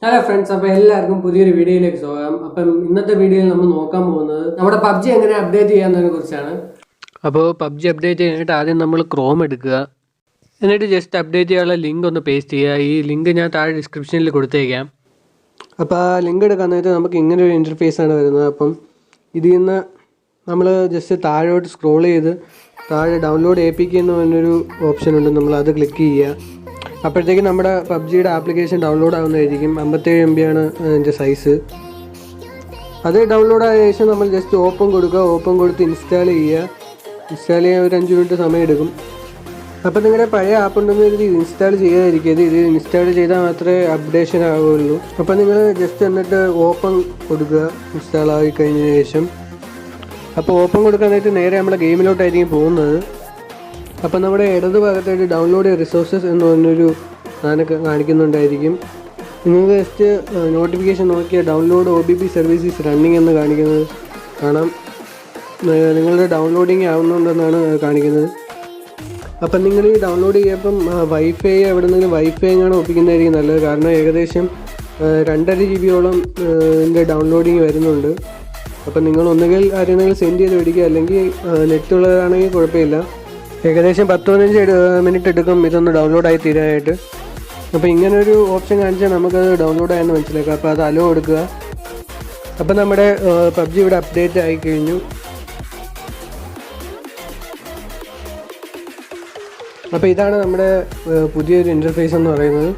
Hello friends, അപ്പോൾ എല്ലാവർക്കും പുതിയൊരു വീഡിയോയിലേക്ക് സ്വാഗതം. അപ്പം ഇന്നത്തെ വീഡിയോയിൽ നമ്മൾ നോക്കാൻ പോകുന്നത് നമ്മുടെ പബ്ജി എങ്ങനെ അപ്ഡേറ്റ് ചെയ്യാന്നതിനെ കുറിച്ചാണ്. അപ്പോൾ പബ്ജി അപ്ഡേറ്റ് ചെയ്യാനായിട്ട് ആദ്യം നമ്മൾ ക്രോം എടുക്കുക. എന്നിട്ട് ജസ്റ്റ് അപ്ഡേറ്റ് ചെയ്യാനുള്ള ലിങ്ക് ഒന്ന് പേസ്റ്റ് ചെയ്യുക. ഈ ലിങ്ക് ഞാൻ താഴെ ഡിസ്ക്രിപ്ഷനിൽ കൊടുത്തേക്കാം. അപ്പോൾ ആ ലിങ്ക് എടുക്കാൻ നേരത്തെ നമുക്ക് ഇങ്ങനെ ഒരു ഇൻ്റർഫേസാണ് വരുന്നത്. അപ്പം ഇതിൽ നിന്ന് നമ്മൾ ജസ്റ്റ് താഴോട്ട് സ്ക്രോൾ ചെയ്ത് താഴെ ഡൗൺലോഡ് APK എന്ന് പറഞ്ഞൊരു ഓപ്ഷൻ ഉണ്ട്, നമ്മൾ അത് ക്ലിക്ക് ചെയ്യുക. അപ്പോഴത്തേക്കും നമ്മുടെ പബ്ജിയുടെ ആപ്ലിക്കേഷൻ ഡൗൺലോഡ് ആവുന്നതായിരിക്കും. 57 MB ആണ് അതിൻ്റെ സൈസ്. അത് ഡൗൺലോഡ് ആയ ശേഷം നമ്മൾ ജസ്റ്റ് ഓപ്പൺ കൊടുക്കുക. ഓപ്പൺ കൊടുത്ത് ഇൻസ്റ്റാൾ ചെയ്യുക. ഇൻസ്റ്റാൾ ചെയ്യാൻ ഒരു 5 മിനിറ്റ് സമയം എടുക്കും. അപ്പോൾ നിങ്ങളുടെ പഴയ ആപ്പ് ഉണ്ടെങ്കിൽ ഇത് ഇൻസ്റ്റാൾ ചെയ്യാതിരിക്കരുത്. ഇത് ഇൻസ്റ്റാൾ ചെയ്താൽ മാത്രമേ അപ്ഡേഷൻ ആവുകയുള്ളൂ. അപ്പോൾ നിങ്ങൾ ജസ്റ്റ് എന്നിട്ട് ഓപ്പൺ കൊടുക്കുക ഇൻസ്റ്റാൾ ആയി കഴിഞ്ഞതിന് ശേഷം. അപ്പോൾ ഓപ്പൺ കൊടുക്കാനായിട്ട് നേരെ നമ്മുടെ ഗെയിമിലോട്ടായിരിക്കും പോകുന്നത്. അപ്പോൾ നമ്മുടെ ഇടത് ഭാഗത്തായിട്ട് ഡൗൺലോഡ് റിസോഴ്സസ് എന്ന് പറഞ്ഞൊരു സാധനം കാണിക്കുന്നുണ്ടായിരിക്കും. നിങ്ങൾക്ക് ജസ്റ്റ് നോട്ടിഫിക്കേഷൻ നോക്കിയാൽ ഡൗൺലോഡ് OBP സർവീസസ് റണ്ണിങ് എന്ന് കാണിക്കുന്നത് കാണാം. നിങ്ങളുടെ ഡൗൺലോഡിങ് ആവുന്നുണ്ടെന്നാണ് കാണിക്കുന്നത്. അപ്പം നിങ്ങൾ ഈ ഡൗൺലോഡ് ചെയ്യുമ്പം വൈഫൈ എവിടെ നിന്നെങ്കിലും വൈഫൈ എങ്ങാനും ഒപ്പിക്കുന്നതായിരിക്കും നല്ലത്. കാരണം ഏകദേശം 2.5 GB ഇതിൻ്റെ ഡൗൺലോഡിങ് വരുന്നുണ്ട്. അപ്പം നിങ്ങൾ ഒന്നുകിൽ ആരെങ്കിലും സെൻഡ് ചെയ്ത് മേടിക്കുക, അല്ലെങ്കിൽ നെറ്റ് ഉള്ളതാണെങ്കിൽ കുഴപ്പമില്ല. ഏകദേശം 10-15 മിനിറ്റ് എടുക്കും ഇതൊന്ന് ഡൗൺലോഡായി തീരാനായിട്ട്. അപ്പോൾ ഇങ്ങനൊരു ഓപ്ഷൻ കാണിച്ചാൽ നമുക്കത് ഡൗൺലോഡ് ആയെന്ന് മനസ്സിലാക്കാം. അപ്പോൾ അത് അലോ കൊടുക്കുക. അപ്പോൾ നമ്മുടെ പബ്ജി ഇവിടെ അപ്ഡേറ്റ് ആയി കഴിഞ്ഞു. അപ്പോൾ ഇതാണ് നമ്മുടെ പുതിയൊരു ഇൻ്റർഫേസ് എന്ന് പറയുന്നത്.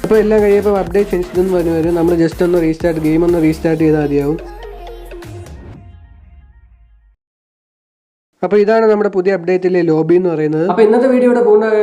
അപ്പോൾ എല്ലാം കഴിയുമ്പോൾ അപ്ഡേറ്റ് ഫിനിഷ്ഡ് എന്ന് പറഞ്ഞു വരും. നമ്മൾ ജസ്റ്റ് ഒന്ന് ഗെയിം ഒന്ന് റീസ്റ്റാർട്ട് ചെയ്താൽ മതിയാവും. അപ്പോൾ ഇതാണ് നമ്മുടെ പുതിയ അപ്ഡേറ്റിലെ ലോബി എന്ന് പറയുന്നത്. അപ്പോൾ ഇന്നത്തെ വീഡിയോ ഇവിടെ പൂർണ്ണമായിട്ട്